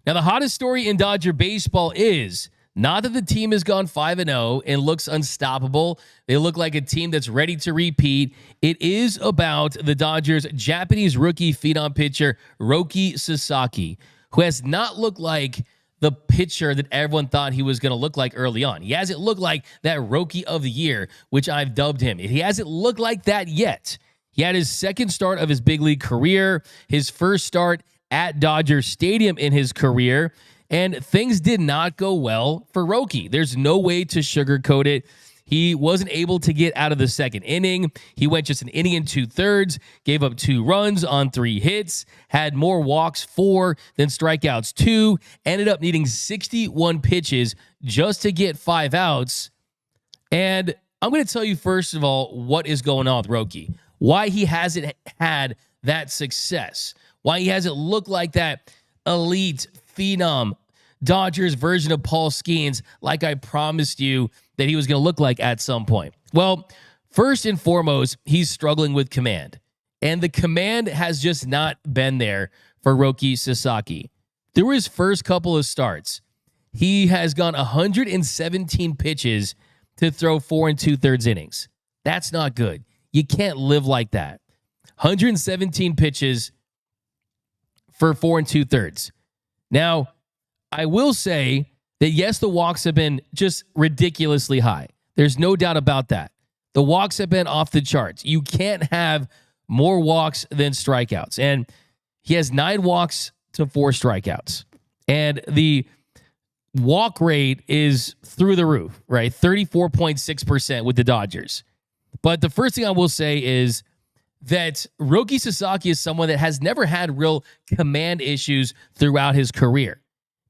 Now, the hottest story in Dodger baseball is not that the team has gone 5-0 and looks unstoppable. They look like a team that's ready to repeat. It is about the Dodgers' Japanese rookie phenom pitcher, Roki Sasaki, who has not looked like the pitcher that everyone thought he was going to look like early on. He hasn't looked like that Roki of the year, which I've dubbed him. He hasn't looked like that yet. He had his second start of his big league career, his first start at Dodger Stadium in his career, and things did not go well for Roki. There's no way to sugarcoat it. He wasn't able to get out of the second inning. He went just an inning and 2/3, gave up 2 runs on 3 hits, had more walks 4 than strikeouts 2, ended up needing 61 pitches just to get 5 outs. And I'm going to tell you, first of all, what is going on with Roki, why he hasn't had that success, why he hasn't looked like that elite phenom Dodgers version of Paul Skeens like I promised you that he was going to look like at some point. Well, first and foremost, he's struggling with command. And the command has just not been there for Roki Sasaki. Through his first couple of starts, he has gone 117 pitches to throw 4 2/3 innings. That's not good. You can't live like that. 117 pitches for 4 2/3. Now, I will say that, yes, the walks have been just ridiculously high. There's no doubt about that. The walks have been off the charts. You can't have more walks than strikeouts. And he has 9 walks to 4 strikeouts. And the walk rate is through the roof, right? 34.6% with the Dodgers. But the first thing I will say is that Roki Sasaki is someone that has never had real command issues throughout his career.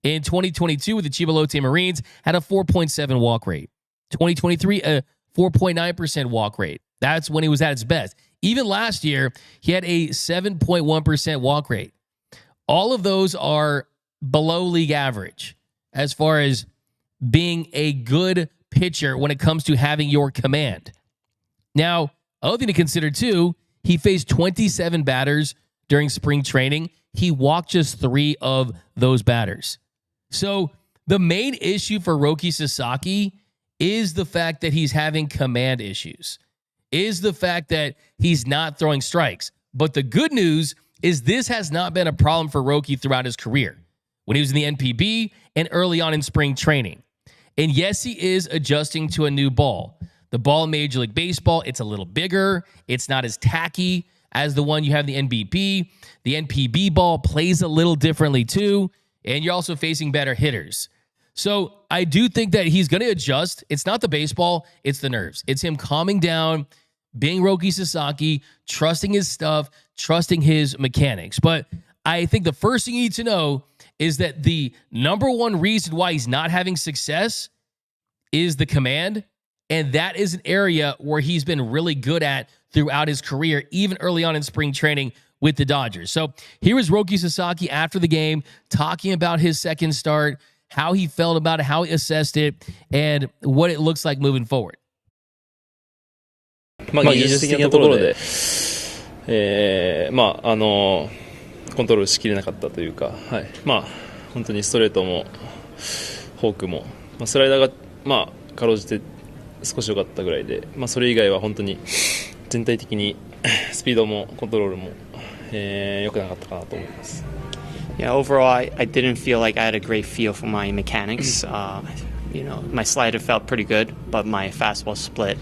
In 2022 with the Chivalote Marines, had a 4.7 walk rate. 2023, a 4.9% walk rate. That's when he was at his best. Even last year, he had a 7.1% walk rate. All of those are below league average as far as being a good pitcher when it comes to having your command. Now, other thing to consider too, he faced 27 batters during spring training. He walked just 3 of those batters. So the main issue for Roki Sasaki is the fact that he's having command issues, is the fact that he's not throwing strikes. But the good news is this has not been a problem for Roki throughout his career, when he was in the NPB and early on in spring training. And yes, he is adjusting to a new ball. The ball in Major League Baseball, it's a little bigger. It's not as tacky as the one you have in the NBB. The NPB ball plays a little differently too, and you're also facing better hitters. So I do think that he's going to adjust. It's not the baseball, it's the nerves. It's him calming down, being Roki Sasaki, trusting his stuff, trusting his mechanics. But I think the first thing you need to know is that the number one reason why he's not having success is the command. And that is an area where he's been really good at throughout his career, even early on in spring training with the Dodgers. So here is Roki Sasaki after the game, talking about his second start, how he felt about it, how he assessed it, and what it looks like moving forward. 技術的なところで、コントロールしきれなかったというか、はい、本当にストレートもフォークも、スライダーがかろうじて少し良かったぐらいで、それ以外は本当に全体的にスピードもコントロールも良くなかったかなと思います。Yeah, overall, I didn't feel like I had a great feel for my mechanics. My slider felt pretty good, but my fastball split,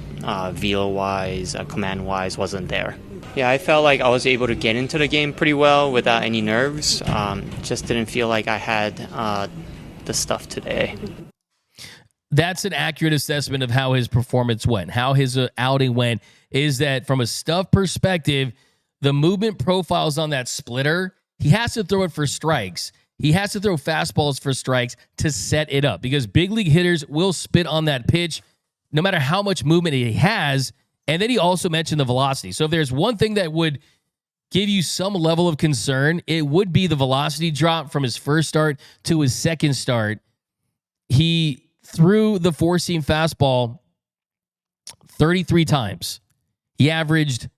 velo-wise, command-wise, wasn't there. Yeah, I felt like I was able to get into the game pretty well without any nerves. Just didn't feel like I had the stuff today. That's an accurate assessment of how his performance went, how his outing went, is that from a stuff perspective, the movement profiles on that splitter, he has to throw it for strikes. He has to throw fastballs for strikes to set it up, because big league hitters will spit on that pitch no matter how much movement he has. And then he also mentioned the velocity. So if there's one thing that would give you some level of concern, it would be the velocity drop from his first start to his second start. He threw the four-seam fastball 33 times. He averaged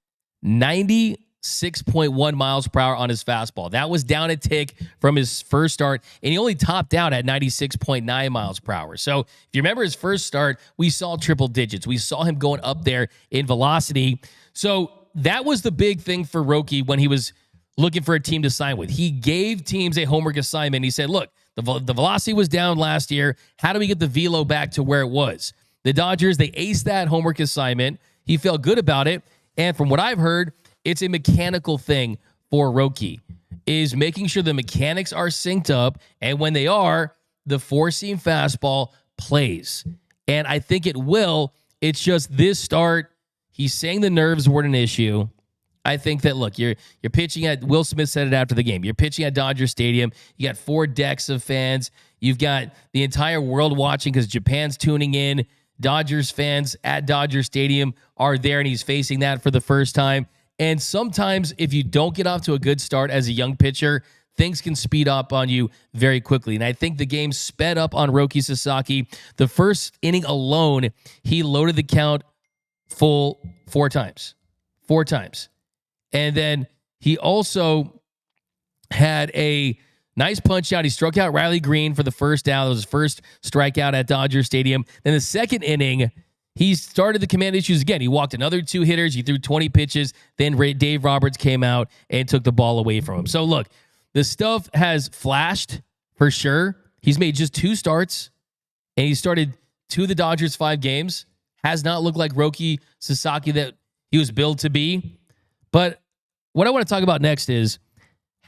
90 96.1 miles per hour on his fastball. That was down a tick from his first start, and he only topped out at 96.9 miles per hour. So if you remember his first start, we saw triple digits. We saw him going up there in velocity. So that was the big thing for Roki when he was looking for a team to sign with. He gave teams a homework assignment. He said, look, the velocity was down last year. How do we get the velo back to where it was? The Dodgers, they aced that homework assignment. He felt good about it. And from what I've heard, it's a mechanical thing for Roki, is making sure the mechanics are synced up. And when they are, the four-seam fastball plays. And I think it will. It's just this start, he's saying the nerves weren't an issue. I think that, look, you're pitching at, Will Smith said it after the game, you're pitching at Dodger Stadium. You got 4 decks of fans. You've got the entire world watching because Japan's tuning in. Dodgers fans at Dodger Stadium are there, and he's facing that for the first time. And sometimes if you don't get off to a good start as a young pitcher, things can speed up on you very quickly. And I think the game sped up on Roki Sasaki. The first inning alone, he loaded the count full 4 times. 4 times. And then he also had a nice punch out. He struck out Riley Green for the first out. It was his first strikeout at Dodger Stadium. Then the second inning, he started the command issues again. He walked another 2 hitters. He threw 20 pitches. Then Dave Roberts came out and took the ball away from him. So look, the stuff has flashed for sure. He's made just 2 starts, and he started 2 of the Dodgers' 5 games. Has not looked like Roki Sasaki that he was billed to be. But what I want to talk about next is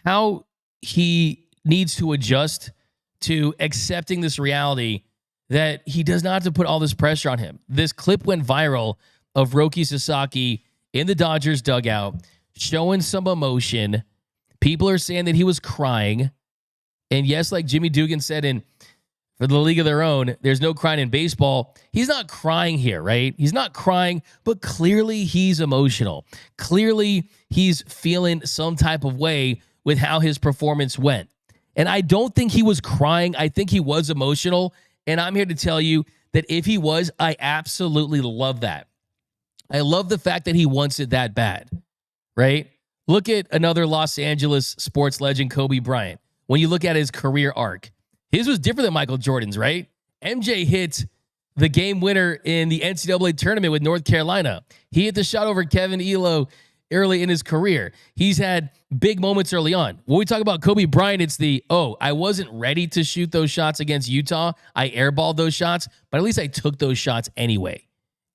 how he needs to adjust to accepting this reality that he does not have to put all this pressure on him. This clip went viral of Roki Sasaki in the Dodgers dugout showing some emotion. People are saying that he was crying. And yes, like Jimmy Dugan said for the League of Their Own, there's no crying in baseball. He's not crying here, right? He's not crying, but clearly he's emotional. Clearly he's feeling some type of way with how his performance went. And I don't think he was crying. I think he was emotional. And I'm here to tell you that if he was, I absolutely love that. I love the fact that he wants it that bad, right? Look at another Los Angeles sports legend, Kobe Bryant. When you look at his career arc, his was different than Michael Jordan's, right? MJ hit the game winner in the NCAA tournament with North Carolina. He hit the shot over Kevin Elo early in his career. He's had big moments early on. When we talk about Kobe Bryant, it's I wasn't ready to shoot those shots against Utah. I airballed those shots, but at least I took those shots anyway.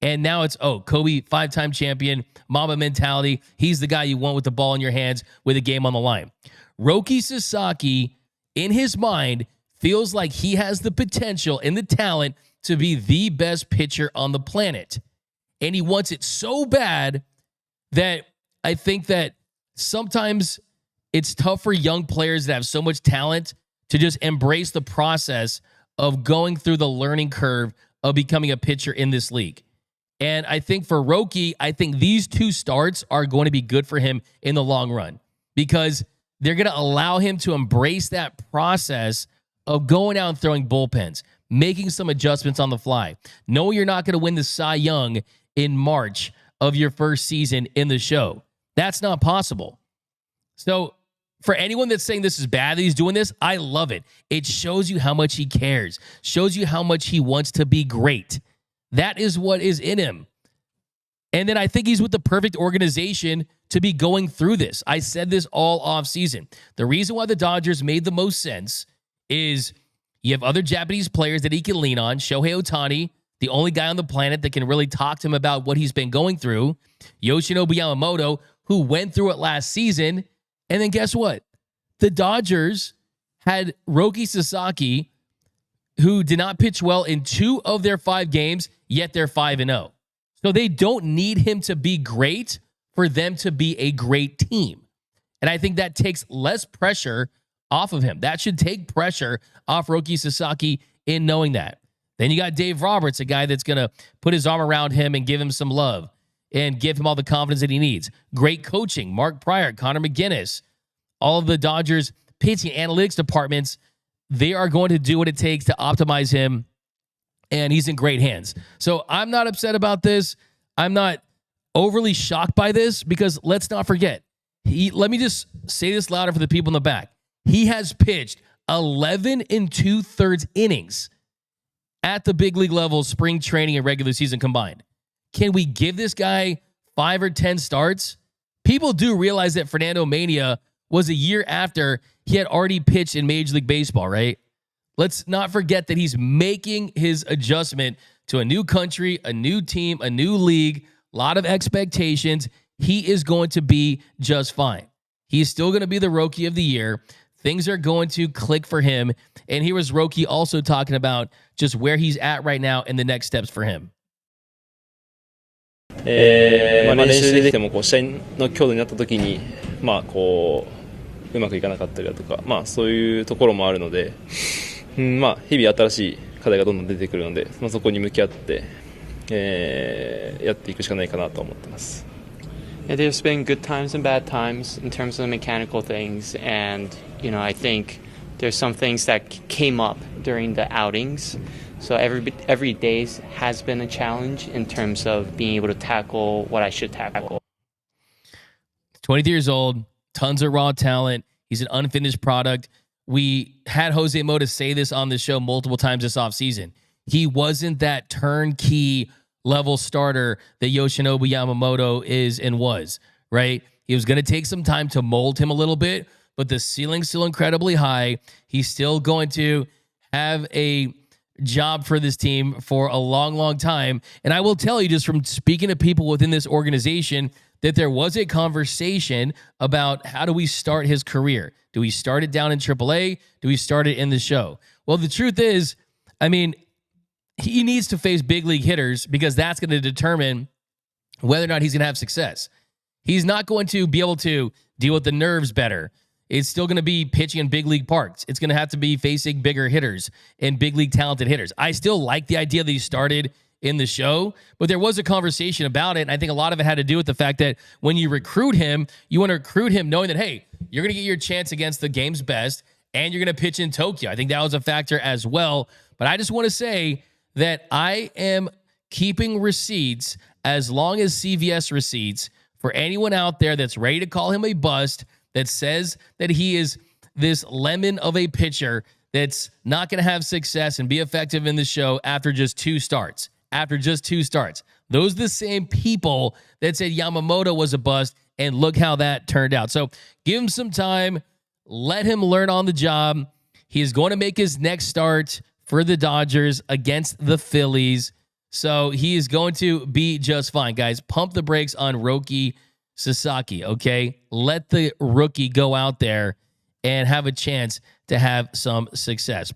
And now it's, Kobe, 5-time champion, Mamba mentality. He's the guy you want with the ball in your hands with a game on the line. Roki Sasaki, in his mind, feels like he has the potential and the talent to be the best pitcher on the planet. And he wants it so bad that I think that sometimes it's tough for young players that have so much talent to just embrace the process of going through the learning curve of becoming a pitcher in this league. And I think for Roki, I think these 2 starts are going to be good for him in the long run because they're going to allow him to embrace that process of going out and throwing bullpens, making some adjustments on the fly. No, you're not going to win the Cy Young in March of your first season in the show. That's not possible. So for anyone that's saying this is bad that he's doing this, I love it. It shows you how much he cares, shows you how much he wants to be great. That is what is in him. And then I think he's with the perfect organization to be going through this. I said this all offseason. The reason why the Dodgers made the most sense is you have other Japanese players that he can lean on. Shohei Ohtani, the only guy on the planet that can really talk to him about what he's been going through. Yoshinobu Yamamoto, who went through it last season. And then guess what? The Dodgers had Roki Sasaki, who did not pitch well in 2 of their 5 games, yet they're 5-0. So they don't need him to be great for them to be a great team. And I think that takes less pressure off of him. That should take pressure off Roki Sasaki in knowing that. Then you got Dave Roberts, a guy that's going to put his arm around him and give him some love and give him all the confidence that he needs. Great coaching. Mark Pryor, Connor McGinnis, all of the Dodgers pitching analytics departments, they are going to do what it takes to optimize him, and he's in great hands. So I'm not upset about this. I'm not overly shocked by this because let's not forget, Let me just say this louder for the people in the back. He has pitched 11 2/3 innings at the big league level, spring training and regular season combined. Can we give this guy 5 or 10 starts? People do realize that Fernando Mania was a year after he had already pitched in Major League Baseball, right? Let's not forget that he's making his adjustment to a new country, a new team, a new league, a lot of expectations. He is going to be just fine. He's still going to be the Roki of the year. Things are going to click for him. And here was Roki also talking about just where he's at right now and the next steps for him. 練習できても試合の強度になった時にうまくいかなかったりだとか、そういうところもあるので、日々新しい課題がどんどん出てくるので、そこに向き合って、やっていくしかないかなと思ってます。Yeah, there's been good times and bad times in terms of the mechanical things, and I think there's some things that came up during the outings. So every day has been a challenge in terms of being able to tackle what I should tackle. 23 years old, tons of raw talent. He's an unfinished product. We had Jose Mota say this on the show multiple times this offseason. He wasn't that turnkey level starter that Yoshinobu Yamamoto is and was, right? He was going to take some time to mold him a little bit, but the ceiling's still incredibly high. He's still going to have a job for this team for a long, long time. And I will tell you, just from speaking to people within this organization, that there was a conversation about how do we start his career? Do we start it down in AAA? Do we start it in the show? Well, the truth is, he needs to face big league hitters because that's going to determine whether or not he's going to have success. He's not going to be able to deal with the nerves better. It's still going to be pitching in big league parks. It's going to have to be facing bigger hitters and big league talented hitters. I still like the idea that he started in the show, but there was a conversation about it, and I think a lot of it had to do with the fact that when you recruit him, you want to recruit him knowing that, hey, you're going to get your chance against the game's best, and you're going to pitch in Tokyo. I think that was a factor as well, but I just want to say that I am keeping receipts as long as CVS receipts for anyone out there that's ready to call him a bust, that says that he is this lemon of a pitcher that's not going to have success and be effective in the show after just 2 starts. Those are the same people that said Yamamoto was a bust, and look how that turned out. So give him some time. Let him learn on the job. He is going to make his next start for the Dodgers against the Phillies. So he is going to be just fine. Guys, pump the brakes on Roki Sasaki, okay? Let the rookie go out there and have a chance to have some success.